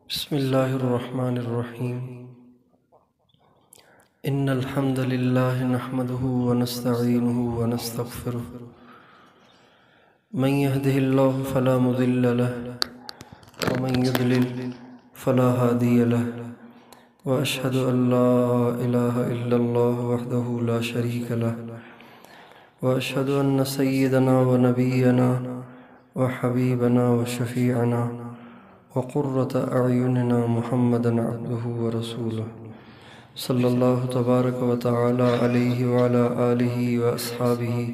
بسم الله الرحمن الرحيم. إن الحمد لله نحمده ونستعينه ونستغفره، من يهده الله فلا مضل له ومن يضلل فلا هادي له، وأشهد أن لا إله إلا الله وحده لا شريك له، وأشهد أن سيدنا ونبينا وحبيبنا وشفيعنا وقرة أعيننا محمدًا عبده ورسوله صلى الله تبارك وتعالى عليه وعلى آله وأصحابه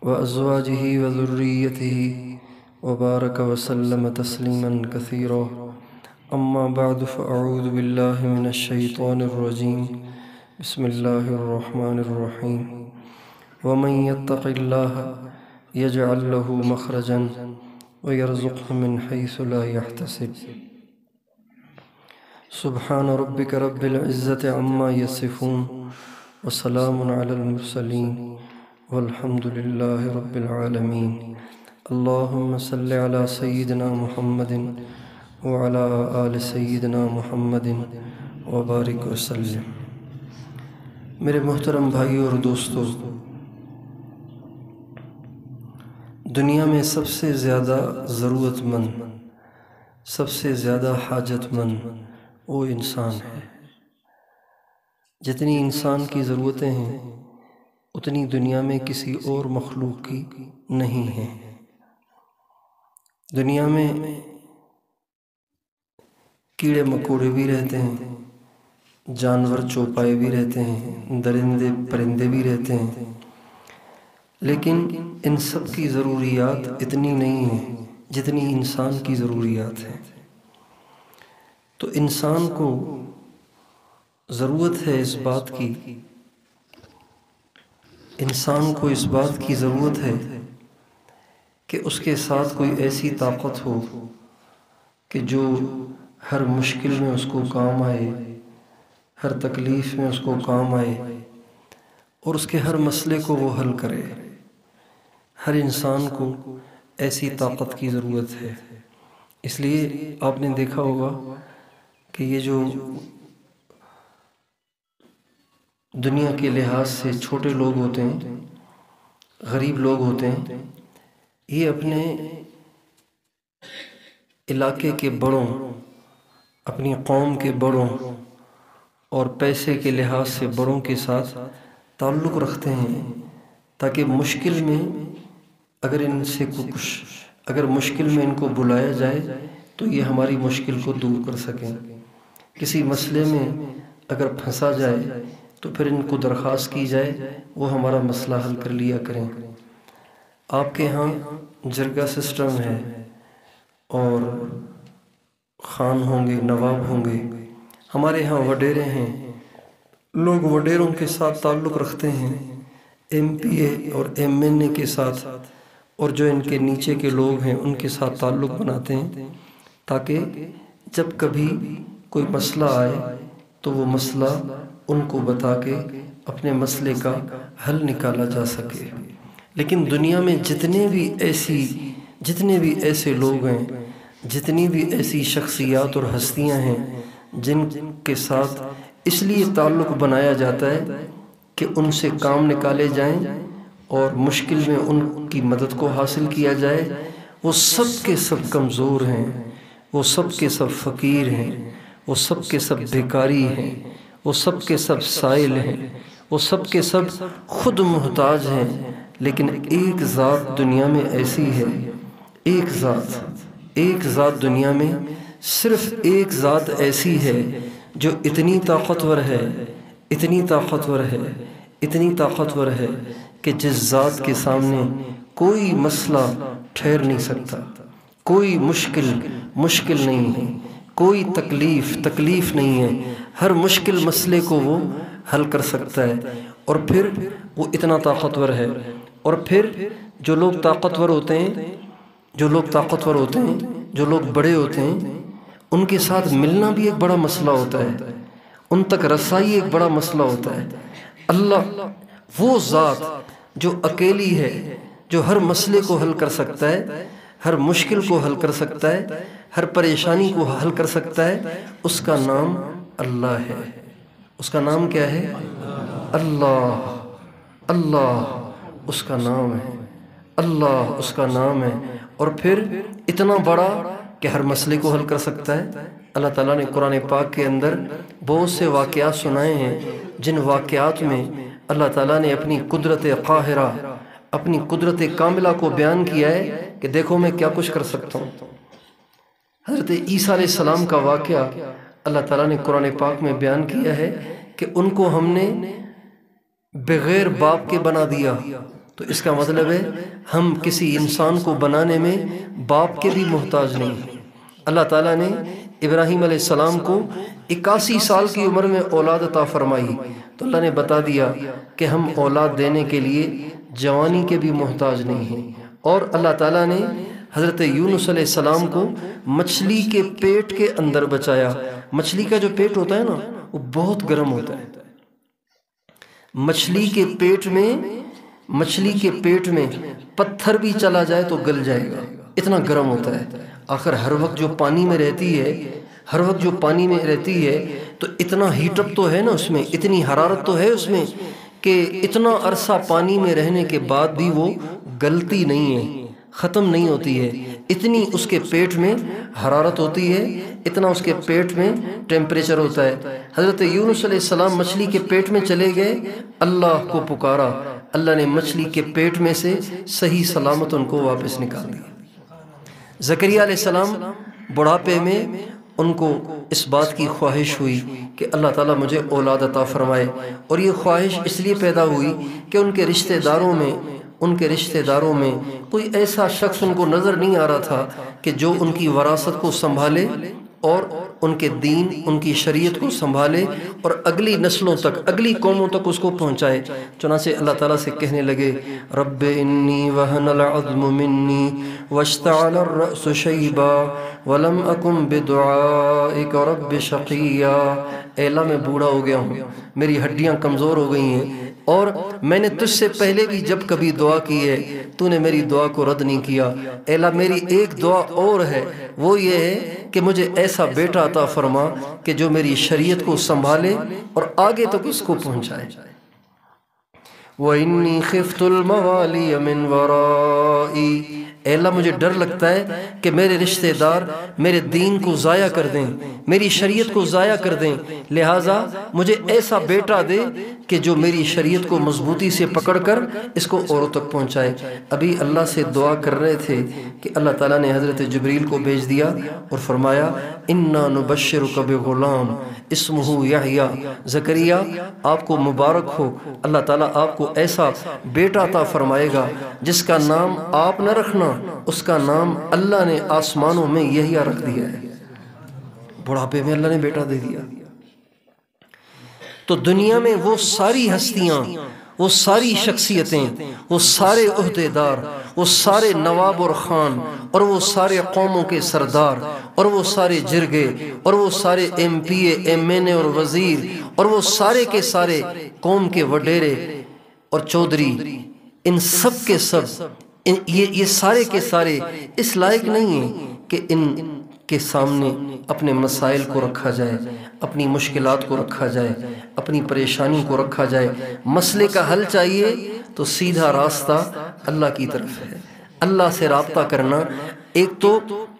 وأزواجه وذريته وبارك وسلم تسليمًا كثيرا. أما بعد، فأعوذ بالله من الشيطان الرجيم. بسم الله الرحمن الرحيم. ومن يتق الله يجعل له مخرجًا ويرزقه من حيث لا يحتسب. سبحان ربك رب العزة عما يصفون وسلام على المرسلين والحمد لله رب العالمين. اللهم صل على سيدنا محمد وعلى آل سيدنا محمد وبارك وسلم. میرے محترم بھائیوں اور دوستو، دنیا میں سب سے زیادہ ضرورت مند، سب سے زیادہ حاجت مند وہ انسان ہے۔ جتنی انسان کی ضرورتیں ہیں اتنی دنیا میں کسی اور مخلوق کی نہیں ہیں۔ دنیا میں کیڑے مکوڑے بھی رہتے ہیں، جانور چوپائے بھی رہتے ہیں، درندے پرندے بھی رہتے ہیں، لیکن ان سب کی ضروریات اتنی نہیں ہیں جتنی انسان کی ضروریات ہیں۔ تو انسان کو ضرورت ہے اس بات کی، انسان کو اس بات کی ضرورت ہے کہ اس کے ساتھ کوئی ایسی طاقت ہو کہ جو ہر مشکل میں اس کو کام آئے، ہر تکلیف میں اس کو کام آئے اور اس کے ہر مسئلے کو وہ حل کرے۔ ہر انسان کو ایسی طاقت کی ضرورت ہے۔ اس لیے آپ نے دیکھا ہوگا کہ یہ جو دنیا کے لحاظ سے چھوٹے لوگ ہوتے ہیں، غریب لوگ ہوتے ہیں، یہ اپنے علاقے کے بڑوں، اپنی قوم کے بڑوں اور پیسے کے لحاظ سے بڑوں کے ساتھ تعلق رکھتے ہیں تاکہ مشکل میں اگر مشکل میں ان کو بلایا جائے تو یہ ہماری مشکل کو دور کر سکیں۔ کسی مسئلے میں اگر پھنسا جائے تو پھر ان کو درخواست کی جائے وہ ہمارا مسئلہ حل کر لیا کریں۔ آپ کے ہاں جرگہ سسٹم ہے اور خان ہوں گے، نواب ہوں گے، ہمارے ہاں وڈیرے ہیں، لوگ وڈیروں کے ساتھ تعلق رکھتے ہیں، ایم پی اے اور ایم این اے کے ساتھ، اور جو ان کے نیچے کے لوگ ہیں ان کے ساتھ تعلق بناتے ہیں تاکہ جب کبھی کوئی مسئلہ آئے تو وہ مسئلہ ان کو بتا کے اپنے مسئلے کا حل نکالا جا سکے۔ لیکن دنیا میں جتنے بھی ایسے لوگ ہیں، جتنی بھی ایسی شخصیات اور ہستیاں ہیں جن کے ساتھ اس لیے تعلق بنایا جاتا ہے کہ ان سے کام نکالے جائیں اور مشکل میں ان کی مدد کو حاصل کیا جائے، وہ سب کے سب کمزور ہیں، وہ سب کے سب فقیر ہیں، وہ سب کے سب بھکاری ہیں، وہ سب کے سب سائل ہیں، وہ سب کے سب خود محتاج ہیں۔ لیکن ایک ذات دنیا میں ایسی ہے، ایک ذات دنیا میں، صرف ایک ذات ایسی ہے جو اتنی طاقتور ہے کہ جس ذات کے سامنے کوئی مسئلہ ٹھہر نہیں سکتا، کوئی مشکل نہیں ہے، کوئی تکلیف نہیں ہے، ہر مشکل مسئلے کو وہ حل کر سکتا ہے۔ اور پھر وہ اتنا طاقتور ہے۔ اور پھر جو لوگ طاقتور ہوتے ہیں، جو لوگ بڑے ہوتے ہیں، ان کے ساتھ ملنا بھی ایک بڑا مسئلہ ہوتا ہے، ان تک رسائی ایک بڑا مسئلہ ہوتا ہے۔ اللہ وہ ذات جو اکیلی ہے، جو ہر مسئلے کو حل کر سکتا ہے، ہر مشکل کو حل کر سکتا ہے، ہر پریشانی کو حل کر سکتا ہے، اس کا نام اللہ ہے۔ اس کا نام کیا ہے؟ اللہ۔ اللہ اس کا نام ہے، اللہ اس کا نام ہے، اور پھر اتنا بڑا کہ ہر مسئلے کو حل کر سکتا ہے۔ اللہ تعالیٰ نے قرآن پاک کے اندر بہت سے واقعات سنائے ہیں، جن واقعات میں اللہ تعالیٰ نے اپنی قدرت قاہرہ، اپنی قدرت کاملہ کو بیان کیا ہے کہ دیکھو میں کیا کچھ کر سکتا ہوں۔ حضرت عیسیٰ علیہ السلام کا واقعہ اللہ تعالیٰ نے قرآن پاک میں بیان کیا ہے کہ ان کو ہم نے بغیر باپ کے بنا دیا۔ تو اس کا مطلب ہے ہم کسی انسان کو بنانے میں باپ کے بھی محتاج نہیں ہیں۔ اللہ تعالیٰ نے ابراہیم علیہ السلام کو 81 سال کی عمر میں اولاد عطا فرمائی، تو اللہ نے بتا دیا کہ ہم اولاد دینے کے لیے جوانی کے بھی محتاج نہیں ہیں۔ اور اللہ تعالیٰ نے حضرت یونس علیہ السلام کو مچھلی کے پیٹ کے اندر بچایا۔ مچھلی کا جو پیٹ ہوتا ہے نا وہ بہت گرم ہوتا ہے۔ مچھلی کے پیٹ میں پتھر بھی چلا جائے تو گل جائے گا، اتنا گرم ہوتا ہے۔ آخر ہر وقت جو پانی میں رہتی ہے تو اتنا ہیٹ اپ تو ہے نا اس میں، اتنی حرارت تو ہے اس میں کہ اتنا عرصہ پانی میں رہنے کے بعد بھی وہ گلتی نہیں ہے، ختم نہیں ہوتی ہے۔ اتنی اس کے پیٹ میں حرارت ہوتی ہے، اتنا اس کے پیٹ میں ٹیمپریچر ہوتا ہے۔ حضرت یونس علیہ السلام مچھلی کے پیٹ میں چلے گئے، اللہ کو پکارا، اللہ نے مچھلی کے پیٹ میں سے صحیح سلامت ان کو واپس نکال دیا۔ زکریا علیہ السلام بڑھاپے میں ان کو اس بات کی خواہش ہوئی کہ اللہ تعالیٰ مجھے اولاد عطا فرمائے، اور یہ خواہش اس لیے پیدا ہوئی کہ ان کے رشتہ داروں میں کوئی ایسا شخص ان کو نظر نہیں آ رہا تھا کہ جو ان کی وراثت کو سنبھالے اور ان کے دین، ان کی شریعت کو سنبھالے اور اگلی نسلوں تک، اگلی قوموں تک اس کو پہنچائے۔ چنانچہ اللہ تعالیٰ سے کہنے لگے، رب انی وہن العظم منی واشتعل الرأس شیبا ولم اکن بدعائک رب شقیا۔ اے اللہ میں بوڑھا ہو گیا ہوں، میری ہڈیاں کمزور ہو گئی ہیں، اور میں نے تجھ سے پہلے بھی جب کبھی دعا کی ہے تو نے میری دعا کو رد نہیں کیا۔ اے اللہ میری ایک دعا اور ہے، وہ یہ ہے کہ مجھے ایسا بیٹا عطا فرما کہ جو میری شریعت کو سنبھالے اور آگے تک اس کو پہنچائے۔ وَإِنِّي خِفْتُ الْمَوَالِيَ مِنْ وَرَائِي، اے اللہ مجھے ڈر لگتا ہے کہ میرے رشتہ دار میرے دین کو ضائع کر دیں، میری شریعت کو ضائع کر دیں، لہٰذا مجھے ایسا بیٹا دے کہ جو میری شریعت کو مضبوطی سے پکڑ کر اس کو اوروں تک پہنچائے۔ ابھی اللہ سے دعا کر رہے تھے کہ اللہ تعالیٰ نے حضرت جبریل کو بھیج دیا اور فرمایا، اِنَّا نُبَشِّرُكَ بِغُلَامٍ اسمہ یحییٰ، زکریا آپ کو مبارک ہو، اللہ تعالیٰ آپ کو ایسا بیٹا عطا فرمائے گا جس کا نام آپ نہ رکھنا، اس کا نام اللہ نے آسمانوں میں یحییٰ رکھ دیا ہے۔ بڑھاپے میں اللہ نے بیٹا دے دیا۔ تو دنیا میں وہ ساری ہستیاں، وہ ساری شخصیتیں، وہ سارے عہدیدار، وہ سارے نواب اور خان، اور وہ سارے قوموں کے سردار، اور وہ سارے جرگے، اور وہ سارے ایم پی اے، ایم این اے اور وزیر، اور وہ سارے کے سارے قوم کے وڈیرے اور چودھری، ان سب کے سب یہ سارے کے سارے اس لائق نہیں ہیں کہ ان کے سامنے اپنے مسائل کو رکھا جائے، اپنی مشکلات کو رکھا جائے، اپنی پریشانی کو رکھا جائے۔ مسئلے کا حل چاہیے تو سیدھا راستہ اللہ کی طرف ہے، اللہ سے رابطہ کرنا۔ ایک تو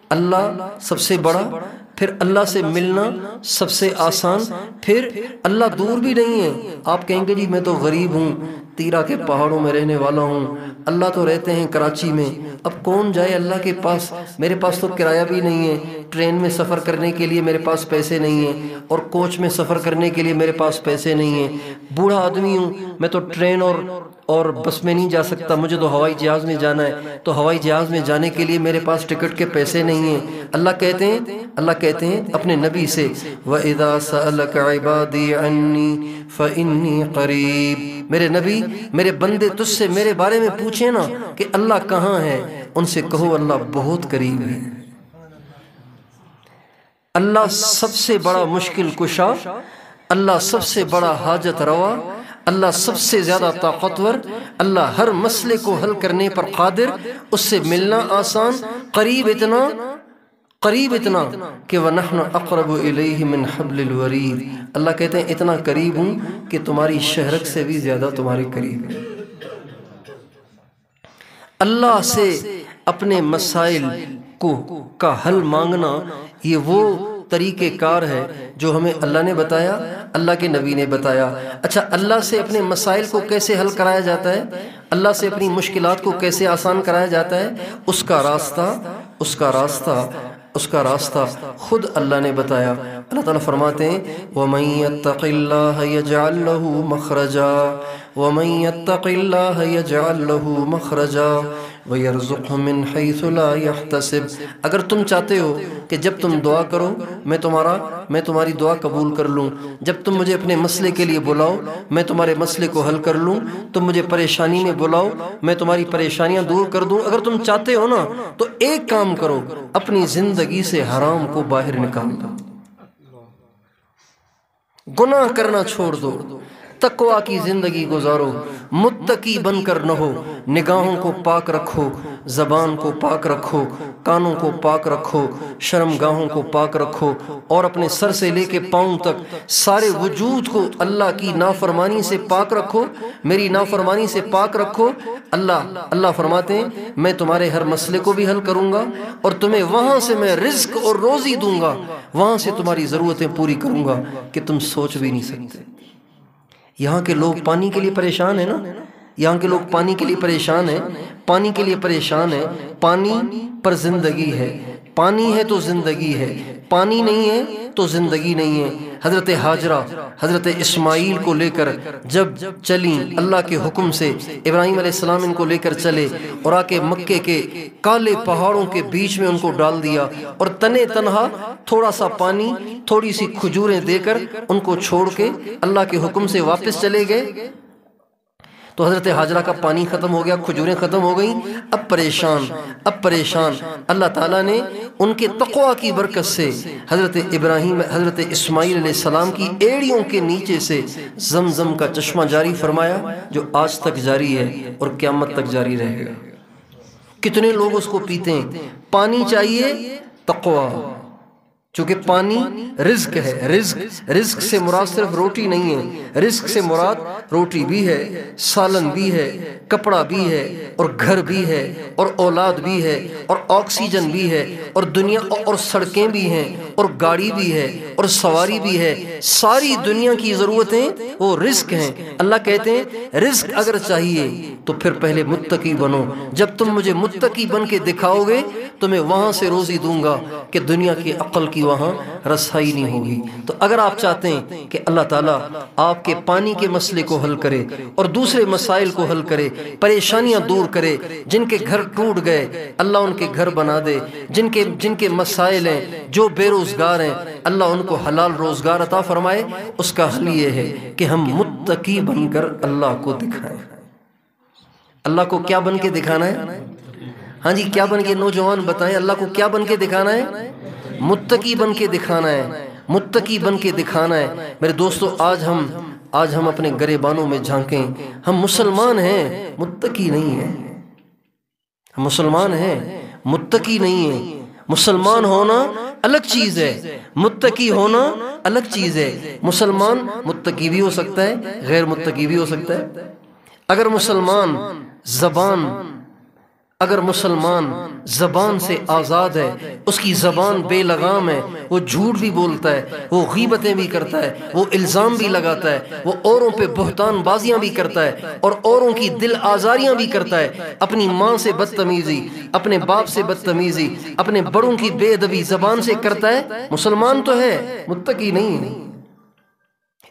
اللہ سب سے بڑا، پھر اللہ سے ملنا سب سے آسان، پھر اللہ دور بھی نہیں ہے۔ آپ کہیں گے جی میں تو غریب ہوں، تیرا کے پہاڑوں میں رہنے والا ہوں، اللہ تو رہتے ہیں کراچی میں، اب کون جائے اللہ کے پاس؟ میرے پاس تو کرایہ بھی نہیں ہے، ٹرین میں سفر کرنے کے لیے میرے پاس پیسے نہیں ہیں، اور کوچ میں سفر کرنے کے لیے میرے پاس پیسے نہیں ہیں، بوڑھا آدمی ہوں، میں تو ٹرین اور بس میں نہیں جا سکتا، مجھے تو ہوائی جہاز میں جانا ہے، تو ہوائی جہاز میں جانے کے لیے میرے پاس ٹکٹ کے پیسے نہیں ہیں۔ اللہ کہتے ہیں اپنے نبی سے، وَإِذَا سَأَلَكَ عِبَادِي عَنِّي فَإِنِّي قَرِيب، میرے نبی، میرے بندے تجھ سے میرے بارے میں پوچھیں نا کہ اللہ کہاں ہے، ان سے کہو اللہ بہت قریب ہے۔ اللہ سب سے بڑا مشکل کشا، اللہ سب سے بڑا حاجت روا، اللہ سب سے زیادہ طاقتور، اللہ ہر مسئلے کو حل کرنے پر قادر، اس سے ملنا آسان، قریب اتنا کہ وَنَحْنُ أَقْرَبُ إِلَيْهِ مِنْ حَبْلِ الْوَرِيدِ، اللہ کہتے ہیں اتنا قریب ہوں کہ تمہاری شہرک سے بھی زیادہ تمہارے قریب ہے۔ اللہ سے اپنے مسائل کا حل مانگنا یہ وہ طریقہ کار ہے جو ہمیں اللہ نے بتایا، اللہ کے نبی نے بتایا۔ اچھا، اللہ سے اپنے مسائل کو کیسے حل کرایا جاتا ہے، اللہ سے اپنی مشکلات کو کیسے آسان کرایا جاتا ہے، اس کا راستہ خود اللہ نے بتایا۔ اللہ تعالیٰ فرماتے ہیں وَمَن يَتَّقِ اللَّهَ يَجْعَل لَّهُ مَخْرَجًا وَمَن يَتَّقِ اللَّهَ يَجْعَل لَّهُ مَخْرَجًا وَيَرْزُقْهُ مِنْ حَيْثُ لَا يَحْتَسِبُ۔ اگر تم چاہتے ہو کہ جب تم دعا کرو میں تمہاری دعا قبول کر لوں، جب تم مجھے اپنے مسئلے کے لیے بلاؤ میں تمہارے مسئلے کو حل کر لوں، تم مجھے پریشانی میں بلاؤ میں تمہاری پریشانیاں دور کر دوں، اگر تم چاہتے ہو نا تو ایک کام کرو، اپنی زندگی سے حرام کو باہر نکال دو، گناہ کرنا چھوڑ دو، تقوی کی زندگی گزارو، متقی بن کر رہو، نگاہوں کو پاک رکھو، زبان کو پاک رکھو، کانوں کو پاک رکھو، شرمگاہوں کو پاک رکھو، اور اپنے سر سے لے کے پاؤں تک سارے وجود کو اللہ کی نافرمانی سے پاک رکھو، میری نافرمانی سے پاک رکھو۔ اللہ فرماتے ہیں میں تمہارے ہر مسئلے کو بھی حل کروں گا، اور تمہیں وہاں سے میں رزق اور روزی دوں گا، وہاں سے تمہاری ضرورتیں پوری کروں گا کہ تم سوچ بھی نہیں سکتے۔ یہاں کے لوگ پانی کے لیے پریشان ہیں نا، یہاں کے لوگ پانی کے لیے پریشان ہیں، پانی کے لیے پریشان ہیں، پانی پر زندگی ہے، پانی ہے تو زندگی ہے، پانی نہیں ہے تو زندگی نہیں ہے۔ حضرت ہاجرہ حضرت اسماعیل کو لے کر جب چلیں اللہ کے حکم سے، ابراہیم علیہ السلام ان کو لے کر چلے اور آ کے مکے کے کالے پہاڑوں کے بیچ میں ان کو ڈال دیا، اور تنے تنہا تھوڑا سا پانی تھوڑی سی کھجوریں دے کر ان کو چھوڑ کے اللہ کے حکم سے واپس چلے گئے۔ تو حضرت ہاجرہ کا پانی ختم ہو گیا، کھجوریں ختم ہو گئیں، اب پریشان اللہ تعالیٰ نے ان کے تقوی کی برکت سے حضرت اسماعیل علیہ السلام کی ایڑیوں کے نیچے سے زمزم کا چشمہ جاری فرمایا، جو آج تک جاری ہے اور قیامت تک جاری رہے گا۔ کتنے لوگ اس کو پیتے ہیں؟ پانی چاہیے، تقوی، چونکہ پانی رزق ہے، رزق سے مراد صرف روٹی نہیں ہے، رزق سے مراد روٹی بھی ہے، سالن بھی ہے، کپڑا بھی ہے، اور گھر بھی ہے، اور اولاد بھی ہے، اور آکسیجن بھی ہے، اور دنیا اور سڑکیں بھی ہیں، اور گاڑی بھی ہے، اور سواری بھی ہے، ساری دنیا کی ضرورتیں وہ رزق ہیں۔ اللہ کہتے ہیں رزق اگر چاہیے تو پھر پہلے متقی بنو، جب تم مجھے متقی بن کے دکھاؤ گے تو میں وہاں سے روزی دوں گا کہ دنیا کی عقل کی وہاں رسائی نہیں ہوگی۔ تو اگر آپ چاہتے ہیں کہ اللہ تعالیٰ آپ کے پانی کے مسئلے کو حل کرے اور دوسرے مسائل کو حل کرے، پریشانیاں دور کرے، جن کے گھر ٹوٹ گئے اللہ ان کے گھر بنا دے، جن کے مسائل ہیں، جو بے روزگار ہیں اللہ ان کو حلال روزگار عطا فرمائے، اس کا حل یہ ہے کہ ہم متقی بن کر اللہ کو دکھائیں۔ اللہ کو کیا بن کے دکھانا ہے؟ ہاں جی، کیا بن کے؟ نوجوان بتائیں اللہ کو کیا بن کے دکھانا ہے؟ متقی بن کے دکھانا ہے، متقی بن کے دکھانا ہے۔ میرے دوستو، آج ہم اپنے گریبانوں میں جھانکیں، ہم مسلمان ہیں، متقی نہیں ہیں، ہم مسلمان ہیں، متقی نہیں ہیں۔ مسلمان ہونا الگ چیز ہے، متقی ہونا الگ چیز ہے۔ مسلمان متقی بھی ہو سکتا ہے، غیر متقی بھی ہو سکتا ہے۔ اگر مسلمان زبان سے آزاد ہے، اس کی زبان بے لگام ہے، وہ جھوٹ بھی بولتا ہے، وہ غیبتیں بھی کرتا ہے، وہ الزام بھی لگاتا ہے، وہ اوروں پہ بہتان بازیاں بھی کرتا ہے، اور اوروں کی دل آزاریاں بھی کرتا ہے، اپنی ماں سے بدتمیزی، اپنے باپ سے بدتمیزی، اپنے بڑوں کی بے ادبی زبان سے کرتا ہے، مسلمان تو ہے، متقی نہیں ہے۔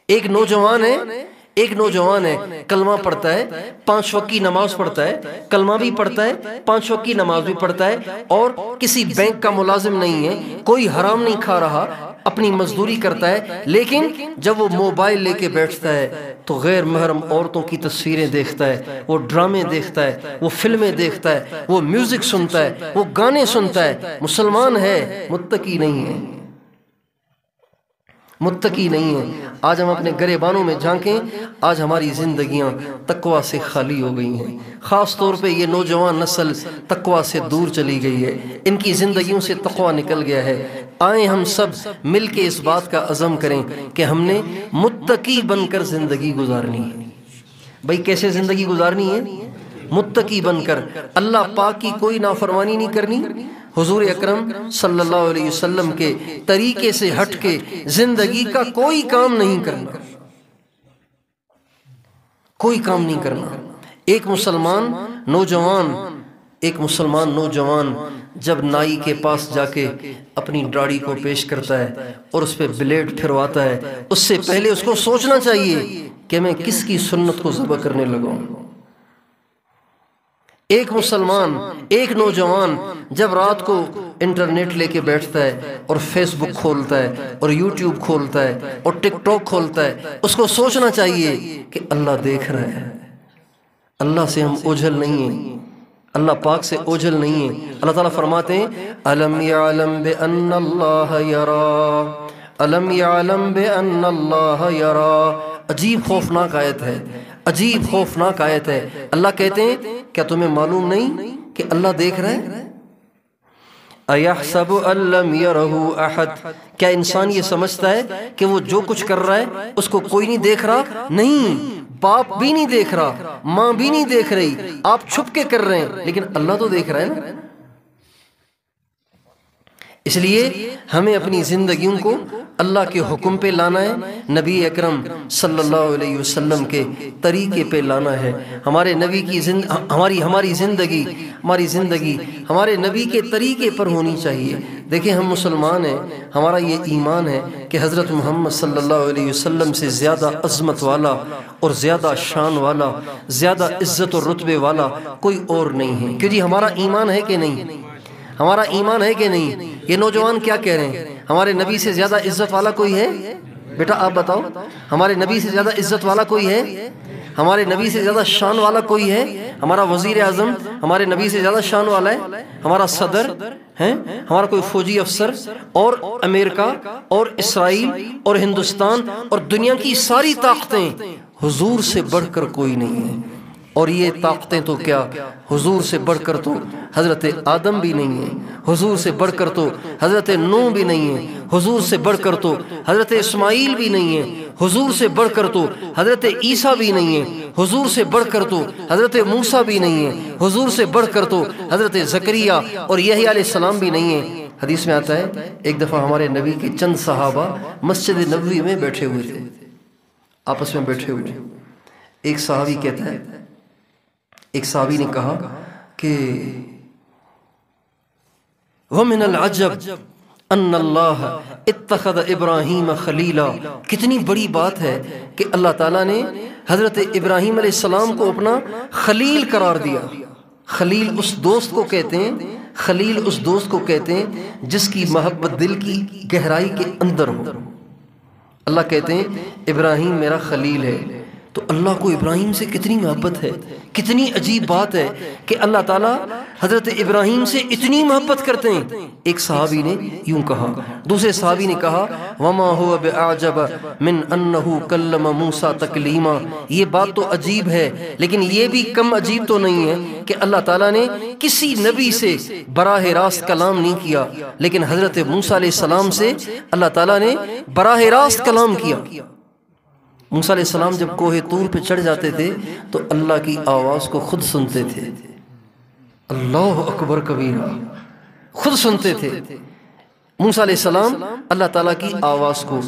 ایک نوجوان ہے، کلمہ پڑھتا ہے، 5 وقت کی نماز پڑھتا ہے، کلمہ بھی پڑھتا ہے، 5 وقت کی نماز بھی پڑھتا ہے، اور کسی بینک کا ملازم نہیں ہے، کوئی حرام نہیں کھا رہا، اپنی مزدوری کرتا ہے، لیکن جب وہ موبائل لے کے بیٹھتا ہے تو غیر محرم عورتوں کی تصویریں دیکھتا ہے، وہ ڈرامے دیکھتا ہے، وہ فلمیں دیکھتا ہے، وہ میوزک سنتا ہے، وہ گانے سنتا ہے۔ مسلمان ہے، متقی نہیں ہے۔ متقی نہیں ہیں۔ آج ہم اپنے گریبانوں میں جھانکیں، آج ہماری زندگیاں تقوی سے خالی ہو گئی ہیں۔ خاص طور پہ یہ نوجوان نسل تقوی سے دور چلی گئی ہے، ان کی زندگیوں سے تقوی نکل گیا ہے۔ آئیں ہم سب مل کے اس بات کا عزم کریں کہ ہم نے متقی بن کر زندگی گزارنی ہے۔ بھئی کیسے زندگی گزارنی ہے؟ متقی بن کر، اللہ پاک کی کوئی نافرمانی نہیں کرنی، حضور اکرم صلی اللہ علیہ وسلم کے طریقے سے ہٹ کے زندگی کا کوئی کام نہیں کرنا، کوئی کام نہیں کرنا۔ ایک مسلمان نوجوان جب نائی کے پاس جا کے اپنی داڑھی کو پیش کرتا ہے اور اس پہ بلیڈ پھرواتا ہے، اس سے پہلے اس کو سوچنا چاہیے کہ میں کس کی سنت کو ذبح کرنے لگا ہوں۔ ایک نوجوان جب رات کو انٹرنیٹ لے کے بیٹھتا ہے اور فیس بک کھولتا ہے اور یوٹیوب کھولتا ہے اور ٹک ٹاک کھولتا ہے، اس کو سوچنا چاہیے کہ اللہ دیکھ رہا ہے، اللہ سے ہم اوجھل نہیں ہیں، اللہ پاک سے اوجھل نہیں ہیں۔ اللہ تعالیٰ فرماتے ہیں أَلَمْ يَعْلَمْ بِأَنَّ اللَّهَ يَرَى أَلَمْ يَعْلَمْ بِأَنَّ اللَّهَ يَرَى۔ عجیب خوفناک آیت ہے، عجیب خوفناک آیت ہے۔ اللہ کہتے ہیں کیا تمہیں معلوم نہیں کہ اللہ دیکھ رہا ہے؟ أَيَحْسَبُ أَن لَّمْ يَرَهُ أَحَدٌ، کیا انسان یہ سمجھتا ہے کہ وہ جو کچھ کر رہا ہے اس کو کوئی نہیں دیکھ رہا؟ نہیں، باپ بھی نہیں دیکھ رہا، ماں بھی نہیں دیکھ رہی، آپ چھپ کے کر رہے ہیں لیکن اللہ تو دیکھ رہا ہے نا۔ اس لیے ہمیں اپنی زندگیوں کو اللہ کے حکم پہ لانا ہے، نبی اکرم صلی اللہ علیہ وسلم کے طریقے پہ لانا ہے۔ ہمارے نبی کی ہماری زندگی ہمارے نبی کے طریقے پر ہونی چاہیے۔ دیکھیں ہم مسلمان ہیں، ہمارا یہ ایمان ہے کہ حضرت محمد صلی اللہ علیہ وسلم سے زیادہ عظمت والا اور زیادہ شان والا، زیادہ عزت اور رتبے والا کوئی اور نہیں ہے۔ کیوں جی ہمارا ایمان ہے کہ نہیں؟ ہمارا ایمان ہے کہ نہیں؟ یہ نوجوان کیا کہہ رہے ہیں؟ ہمارے نبی سے زیادہ عزت والا کوئی ہے؟ بیٹا آپ بتاؤ، ہمارے نبی سے زیادہ عزت والا کوئی ہے؟ ہمارے نبی سے زیادہ شان والا کوئی ہے؟ ہمارا وزیر اعظم ہمارے نبی سے زیادہ شان والا ہے؟ ہمارا صدر ہے؟ ہمارا کوئی فوجی افسر؟ اور امریکہ اور اسرائیل اور ہندوستان اور دنیا کی ساری طاقتیں حضور سے بڑھ کر کوئی نہیں ہے۔ اور یہ طاقتیں تو کیا، حضور سے بڑھ کر تو حضرت آدم بھی نہیں ہے، حضور سے بڑھ کر تو حضرت نوح بھی نہیں ہے، حضور سے بڑھ کر تو حضرت اسماعیل بھی نہیں ہے، حضور سے بڑھ کر تو حضرت عیسیٰ بھی نہیں ہے، حضور سے بڑھ کر تو حضرت موسیٰ بھی نہیں ہے، حضور سے بڑھ کر تو حضرت زکریا اور یحییٰ علیہ السلام بھی نہیں ہے۔ حدیث میں آتا ہے ایک دفعہ ہمارے نبی کے چند صحابہ مسجد نبوی میں بیٹھے ہوئے تھے، آپس میں بیٹھے ہوئے۔ ایک صحابی کہتا ہے، ایک صحابی نے کہا کہ وَمِنَ الْعَجَبِ أَنَّ اللَّهَ اتَّخَذَ إِبْرَاهِيمَ خَلِيلًا، کتنی بڑی بات ہے کہ اللہ تعالیٰ نے حضرت ابراہیم علیہ السلام کو اپنا خلیل قرار دیا۔ خلیل اس دوست کو کہتے ہیں، خلیل اس دوست کو کہتے ہیں جس کی محبت دل کی گہرائی کے اندر ہو۔ اللہ کہتے ہیں ابراہیم میرا خلیل ہے، تو اللہ کو ابراہیم سے کتنی محبت ہے۔ کتنی عجیب بات ہے کہ اللہ تعالیٰ حضرت ابراہیم سے اتنی محبت کرتے ہیں۔ ایک صحابی نے یوں کہا، دوسرے صحابی نے کہا وَمَا هُوَ بِأَعْجَبَ مِنْ أَنَّهُ كَلَّمَ مُوسَىٰ تَكْلِيمًا، یہ بات تو عجیب ہے لیکن یہ بھی کم عجیب تو نہیں ہے کہ اللہ تعالیٰ نے کسی نبی سے براہ راست کلام نہیں کیا، لیکن حضرت موسیٰ علیہ السلام سے اللہ تعالیٰ نے براہ راست کلام کیا۔ موسیٰ علیہ السلام جب کوہ طور پہ چڑھ جاتے تھے تو اللہ کی آواز کو خود سنتے تھے، اللہ اکبر کبیرہ، خود سنتے تھے موسیٰ علیہ السلام اللہ تعالیٰ کی آواز کو۔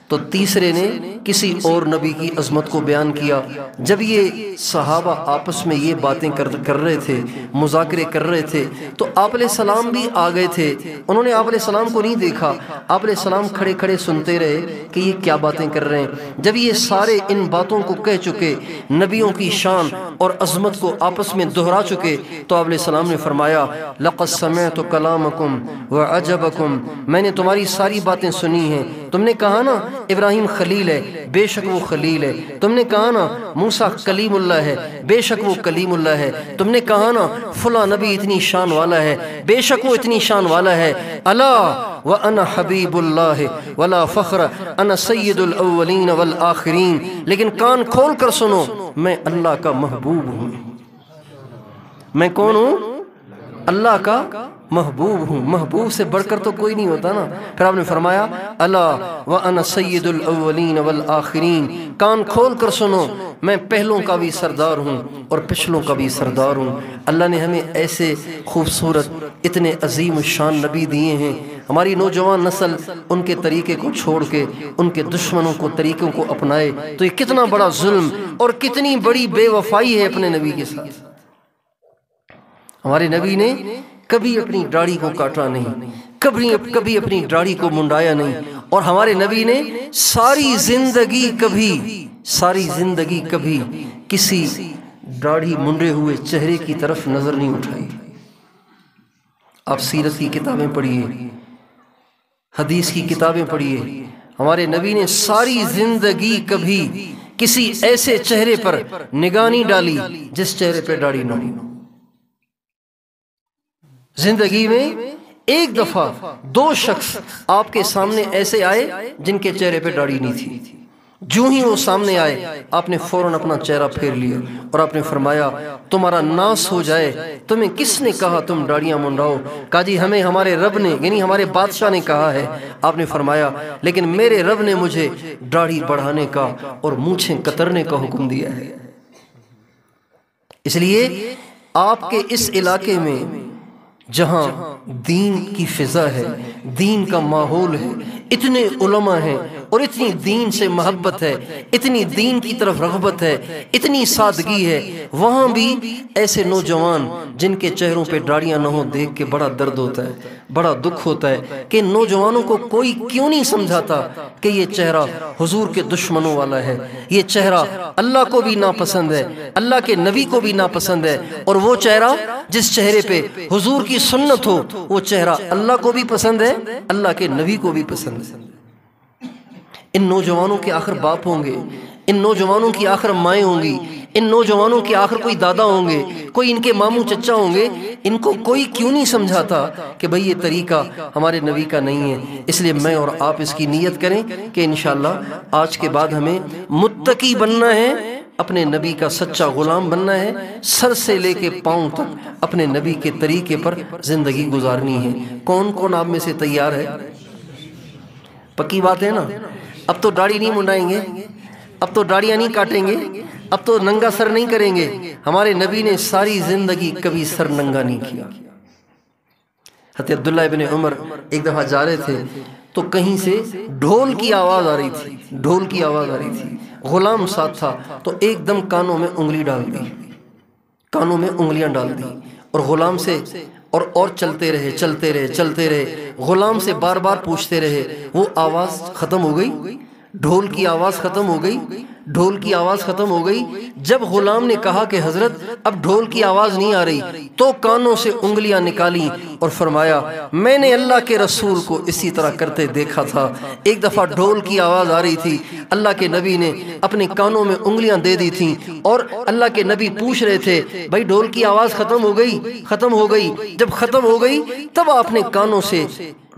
تو تیسرے نے کسی اور نبی کی عظمت کو بیان کیا۔ جب یہ صحابہ آپس میں یہ باتیں کر رہے تھے، مذاکرے کر رہے تھے، تو آپ علیہ السلام بھی آ گئے تھے۔ انہوں نے آپ علیہ السلام کو نہیں دیکھا، آپ علیہ السلام کھڑے کھڑے سنتے رہے کہ یہ کیا باتیں کر رہے ہیں۔ جب یہ سارے ان باتوں کو کہہ چکے، نبیوں کی شان اور عظمت کو آپس میں دہرا چکے، تو آپ علیہ السلام نے فرمایا لَقَدْ سَمِعْتُ كَلَامَكُمْ وَعَجَبَكُمْ، میں نے تمہاری ساری باتیں سنی ہیں۔ تم نے کہا نا ابراہیم خلیل ہے، بے شک وہ خلیل ہے۔ تم نے کہا نا موسیٰ کلیم اللہ ہے، بے شک وہ کلیم اللہ ہے۔ تم نے کہا نا فلاں نبی اتنی شان والا ہے، بے شک وہ اتنی شان والا ہے۔ الا وَأَنَا حَبِيبُ اللَّهِ وَلَا فَخْرَ أَنَا سَيِّدُ الْأَوَّلِينَ وَالْآخِرِينَ، لیکن کان کھول کر سنو، میں اللہ کا محبوب ہوں۔ میں کون ہوں؟ اللہ کا محبوب ہوں۔ محبوب سے بڑھ کر تو کوئی نہیں ہوتا نا۔ پھر آپ نے فرمایا الا وَأَنَا سَيِّدُ الْأَوَّلِينَ وَالْآخِرِينَ، کان کھول کر سنو، میں پہلوں کا بھی سردار ہوں اور پچھلوں کا بھی سردار ہوں۔ اللہ نے ہمیں ایسے خوبصورت اتنے عظیم شان نبی دیے ہیں، ہماری نوجوان نسل ان کے طریقے کو چھوڑ کے ان کے دشمنوں کو طریقوں کو اپنائے تو یہ کتنا بڑا ظلم اور کتنی بڑی بے وفائی ہے اپنے نبی کے ساتھ۔ ہمارے نبی نے کبھی اپنی داڑھی کو کاٹا نہیں، کبھی اپنی داڑھی کو منڈایا نہیں، اور ہمارے نبی نے ساری زندگی کبھی کسی داڑھی منڈے ہوئے چہرے کی طرف نظر نہیں اٹھائی۔ آپ سیرت کی کتابیں پڑھیے، حدیث کی کتابیں پڑھیے، ہمارے نبی نے ساری زندگی کبھی کسی ایسے چہرے پر نگاہ نہیں ڈالی جس چہرے پہ داڑھی نہ ہو۔ زندگی میں ایک دفعہ 2 شخص آپ کے سامنے ایسے آئے جن کے چہرے پہ داڑھی نہیں تھی، جو ہی وہ سامنے آئے آپ نے فوراً اپنا چہرہ پھیر لیا اور آپ نے فرمایا تمہارا ناس ہو جائے، تمہیں کس نے کہا تم داڑیاں منڈاؤ؟ کہا جی ہمیں ہمارے رب نے یعنی ہمارے بادشاہ نے کہا ہے۔ آپ نے فرمایا لیکن میرے رب نے مجھے داڑھی بڑھانے کا اور مونچھیں کترنے کا حکم دیا ہے۔ اس لیے آپ کے اس علاقے میں جہاں دین کی فضا ہے، دین کا ماحول ہے، اتنے علماء ہیں اور اتنی دین سے محبت ہے، اتنی دین کی طرف رغبت ہے، اتنی سادگی ہے، وہاں بھی ایسے نوجوان جن کے چہروں پہ داڑیاں نہ ہوں دیکھ کے بڑا درد ہوتا ہے، بڑا دکھ ہوتا ہے کہ نوجوانوں کو کوئی کیوں نہیں سمجھاتا کہ یہ چہرہ حضور کے دشمنوں والا ہے، یہ چہرہ اللہ کو بھی ناپسند ہے، اللہ کے نبی کو بھی ناپسند ہے، اور وہ چہرہ جس چہرے پہ حضور کی سنت ہو وہ چہرہ اللہ کو بھی پسند ہے، اللہ کے نبی کو بھی پسند ہے۔ ان نوجوانوں کے آخر باپ ہوں گے، ان نوجوانوں کی آخر مائیں ہوں گی، ان نوجوانوں کے آخر کوئی دادا ہوں گے، کوئی ان کے ماموں چچا ہوں گے، ان کو کوئی کیوں نہیں سمجھاتا کہ بھئی یہ طریقہ ہمارے نبی کا نہیں ہے۔ اس لیے میں اور آپ اس کی نیت کریں کہ انشاءاللہ آج کے بعد ہمیں متقی بننا ہے، اپنے نبی کا سچا غلام بننا ہے، سر سے لے کے پاؤں تک اپنے نبی کے طریقے پر زندگی گزارنی ہے۔ کون کون آپ میں سے تیار ہے؟ پکی بات ہے نا؟ اب تو داڑھی نہیں منڈائیں گے، اب تو داڑیاں نہیں کاٹیں گے، اب تو ننگا سر نہیں کریں گے۔ ہمارے نبی نے ساری زندگی کبھی سر ننگا نہیں کیا۔ حضرت عبداللہ ابن عمر ایک دفعہ جا رہے تھے تو کہیں سے ڈھول کی آواز آ رہی تھی، ڈھول کی آواز آ رہی تھی، غلام ساتھ تھا تو ایک دم کانوں میں انگلی ڈال دی، کانوں میں انگلیاں ڈال دی، اور غلام سے اور چلتے رہے، غلام سے بار بار پوچھتے رہے۔ وہ آواز ختم ہو گئی، ڈھول کی آواز ختم ہو گئی، ڈھول کی آواز ختم ہو گئی۔ جب غلام نے کہا کہ حضرت اب ڈھول کی آواز نہیں آ رہی تو کانوں سے انگلیاں نکالی اور فرمایا میں نے اللہ کے رسول کو اسی طرح کرتے دیکھا تھا، ایک دفعہ ڈھول کی آواز آ رہی تھی، اللہ کے نبی نے اپنے کانوں میں انگلیاں دے دی تھیں اور اللہ کے نبی پوچھ رہے تھے بھائی ڈھول کی آواز ختم ہو گئی، جب ختم ہو گئی تب آپ نے کانوں سے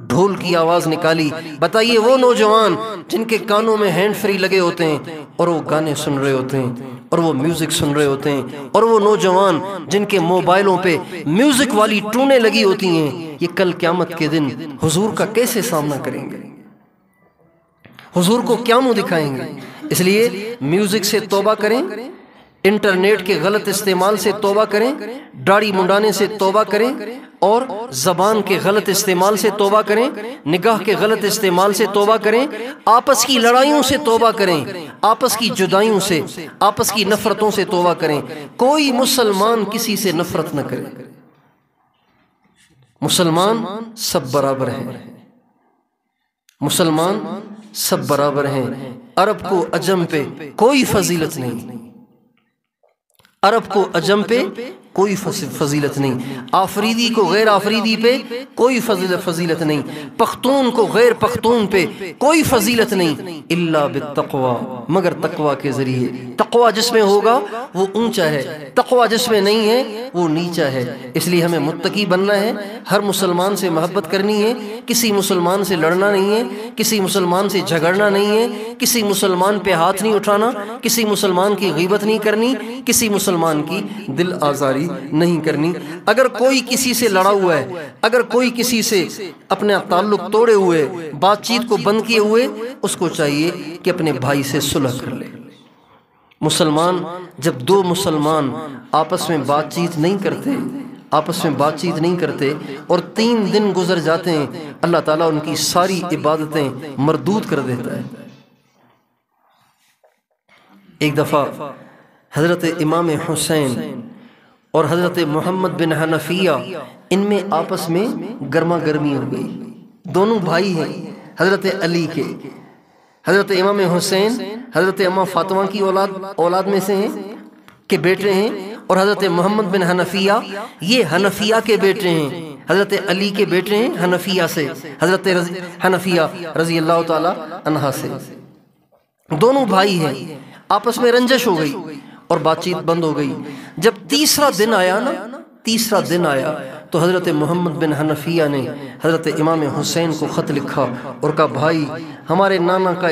ڈھول کی آواز نکالی۔ بتائیے وہ نوجوان جن کے کانوں میں ہینڈ فری لگے ہوتے ہیں اور وہ گانے سن رہے ہوتے ہیں اور وہ میوزک سن رہے ہوتے ہیں، اور وہ نوجوان جن کے موبائلوں پہ میوزک والی ٹونیں لگی ہوتی ہیں، یہ کل قیامت کے دن حضور کا کیسے سامنا کریں گے؟ حضور کو کیا منہ دکھائیں گے؟ اس لیے میوزک سے توبہ کریں، انٹرنیٹ کے غلط استعمال سے توبہ کریں، داڑھی منڈانے سے توبہ کریں، اور زبان کے غلط استعمال سے توبہ کریں، نگاہ کے غلط استعمال سے توبہ کریں، آپس کی لڑائیوں سے توبہ کریں، آپس کی جدائیوں سے، آپس کی نفرتوں سے توبہ کریں۔ کوئی مسلمان کسی سے نفرت نہ کرے، مسلمان سب برابر ہیں، مسلمان سب برابر ہیں۔ عرب کو عجم پہ کوئی فضیلت نہیں، عرب کو عجم پہ کوئی فضیلت نہیں، آفریدی کو غیر آفریدی پہ کوئی فضیلت نہیں، پختون کو غیر پختون پہ کوئی فضیلت نہیں، الا بالتقوی، مگر تقوی کے ذریعے۔ تقوی جس میں ہوگا وہ اونچا ہے، تقوی جس میں نہیں ہے وہ نیچا ہے۔ اس لیے ہمیں متقی بننا ہے، ہر مسلمان سے محبت کرنی ہے، کسی مسلمان سے لڑنا نہیں ہے، کسی مسلمان سے جھگڑنا نہیں ہے، کسی مسلمان پہ ہاتھ نہیں اٹھانا، کسی مسلمان کی غیبت نہیں کرنی، کسی مسلمان کی دل آزاری نہیں کرنی۔ اگر کوئی کسی سے لڑا ہوا ہے، اگر کوئی کسی سے اپنا تعلق توڑے ہوئے، بات چیت کو بند کیے ہوئے، اس کو چاہیے کہ اپنے بھائی سے صلح کر لے۔ مسلمان، جب دو مسلمان آپس میں بات چیت نہیں کرتے، آپس میں بات چیت نہیں کرتے اور 3 دن گزر جاتے ہیں، اللہ تعالیٰ ان کی ساری عبادتیں مردود کر دیتا ہے۔ ایک دفعہ حضرت امام حسین اور حضرت محمد بن حنفیہ ان میں آپس میں گرما گرمی ہو گئی۔ دونوں بھائی ہیں حضرت علی کے، حضرت امام حسین حضرت امام فاطمہ کی اولاد میں سے ہیں کہ بیٹے ہیں، اور حضرت محمد بن حنفیہ یہ حنفیہ کے بیٹے ہیں، حضرت علی کے بیٹے ہیں حنفیہ سے، حضرت حنفیہ رضی اللہ تعالی عنہ سے۔ دونوں بھائی ہیں، آپس میں رنجش ہو گئی اور بات چیت بند ہو گئی۔ جب تیسرا دن آیا تو حضرت محمد بن حنفیہ نے حضرت امام حسین کو خط لکھا اور کہا، بھائی ہمارے نانا کا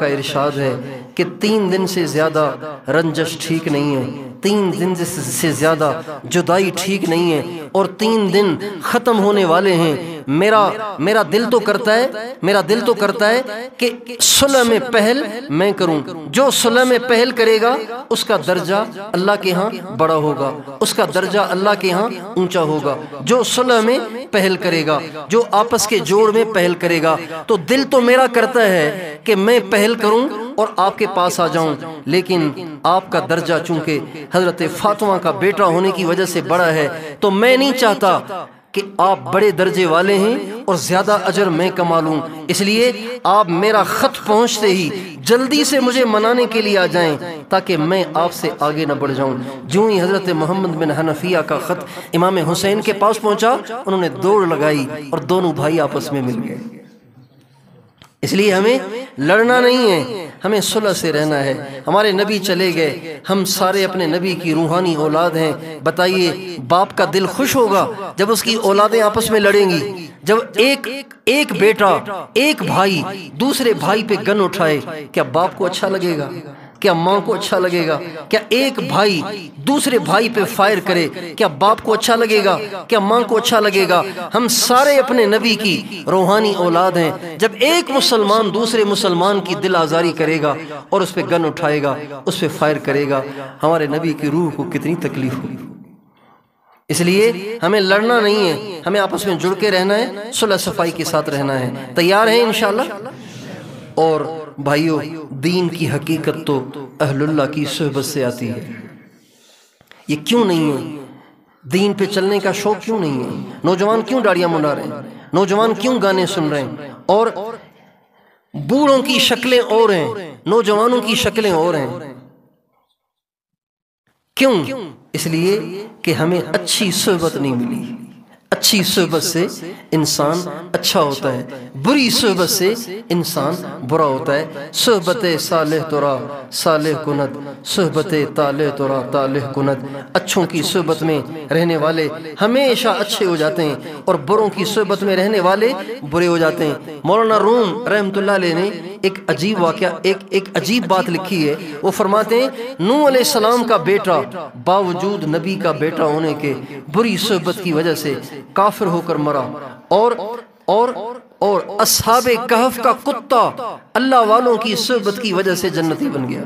ارشاد ہے کہ 3 دن سے زیادہ رنجش ٹھیک نہیں ہے، 3 دن سے زیادہ جدائی ٹھیک نہیں ہے، اور 3 دن ختم ہونے والے ہیں۔ میرا دل تو کرتا ہے کہ صلح میں پہل میں کروں، جو صلح میں پہل کرے گا اس کا درجہ اللہ کے ہاں بڑا ہوگا، اس کا درجہ اللہ کے ہاں اونچا ہوگا، جو صلح میں پہل کرے گا، جو آپس کے جوڑ میں پہل کرے گا۔ تو دل تو میرا کرتا ہے کہ میں پہل کروں اور آپ کے پاس آ جاؤں، لیکن آپ کا درجہ چونکہ حضرت فاطمہ کا بیٹا ہونے کی وجہ سے بڑا ہے، تو میں نہیں چاہتا کہ آپ بڑے درجے والے ہیں اور زیادہ اجر میں کما لوں، اس لیے آپ میرا خط پہنچتے ہی جلدی سے مجھے منانے کے لیے آ جائیں تاکہ میں آپ سے آگے نہ بڑھ جاؤں۔ جو ہی حضرت محمد بن حنفیہ کا خط امام حسین کے پاس پہنچا، انہوں نے دوڑ لگائی اور دونوں بھائی آپس میں مل گئے۔ اس لیے ہمیں لڑنا نہیں ہے، ہمیں صلح سے رہنا ہے۔ ہمارے نبی چلے گئے، ہم سارے اپنے نبی کی روحانی اولاد ہیں۔ بتائیے باپ کا دل خوش ہوگا جب اس کی اولادیں آپس میں لڑیں گی؟ جب ایک بیٹا، ایک بھائی دوسرے بھائی پہ گن اٹھائے، کیا باپ کو اچھا لگے گا؟ کیا ماں کو اچھا لگے گا؟ کیا ایک بھائی دوسرے بھائی پہ فائر کرے، کیا باپ کو اچھا لگے گا؟ کیا ماں کو اچھا لگے گا؟ ہم سارے اپنے نبی کی روحانی اولاد ہیں۔ جب ایک مسلمان دوسرے مسلمان کی دل آزاری کرے گا اور اس پہ گن اٹھائے گا، اس پہ فائر کرے گا، ہمارے نبی کی روح کو کتنی تکلیف ہوگی۔ اس لیے ہمیں لڑنا نہیں ہے، ہمیں آپس میں جڑ کے رہنا ہے، صلح صفائی کے ساتھ رہنا ہے۔ تیار ہیں انشاءاللہ؟ اور بھائیو، دین کی حقیقت تو اہل اللہ کی صحبت سے آتی ہے۔ یہ کیوں نہیں ہے؟ دین پہ چلنے کا شوق کیوں نہیں ہے؟ نوجوان کیوں داڑیاں منڈا رہے ہیں؟ نوجوان کیوں گانے سن رہے ہیں؟ اور بوڑھوں کی شکلیں اور ہیں، نوجوانوں کی شکلیں اور ہیں۔ کیوں؟ اس لیے کہ ہمیں اچھی صحبت نہیں ملی۔ اچھی صحبت سے انسان اچھا ہوتا ہے، بری صحبت سے انسان برا ہوتا ہے۔ صحبت صالح ترا صالح کند، صحبت طالح ترا طالح کند۔ اچھوں کی صحبت میں رہنے والے ہمیشہ اچھے ہو جاتے ہیں اور بروں کی صحبت میں رہنے والے برے ہو جاتے ہیں۔ مولانا روم رحمۃ اللہ علیہ نے ایک عجیب واقعہ، ایک عجیب بات لکھی ہے۔ وہ فرماتے ہیں نوح علیہ السلام کا بیٹا باوجود نبی کا بیٹا ہونے کے بری صحبت کی وجہ سے کافر ہو کر مرا، اور اصحاب کہف کا کتا اللہ والوں کی صحبت کی وجہ سے جنتی بن گیا۔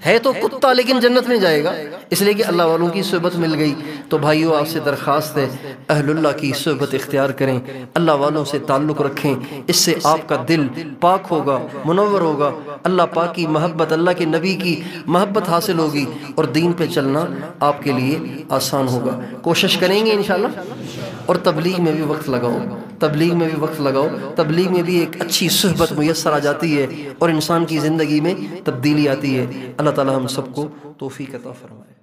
ہے تو کتا لیکن جنت میں جائے گا، اس لیے کہ اللہ والوں کی صحبت مل گئی۔ تو بھائیو، آپ سے درخواست ہے اہل اللہ کی صحبت اختیار کریں، اللہ والوں سے تعلق رکھیں، اس سے آپ کا دل پاک ہوگا، منور ہوگا، اللہ پاک کی محبت، اللہ کے نبی کی محبت حاصل ہوگی اور دین پہ چلنا آپ کے لیے آسان ہوگا۔ کوشش کریں گے انشاءاللہ، اور تبلیغ میں بھی وقت لگاؤ، تبلیغ میں بھی وقت لگاؤ۔ تبلیغ میں بھی ایک اچھی صحبت میسر آ جاتی ہے اور انسان کی زندگی میں تبدیلی آتی ہے۔ اللہ تعالی ہم سب کو توفیق عطا فرمائے۔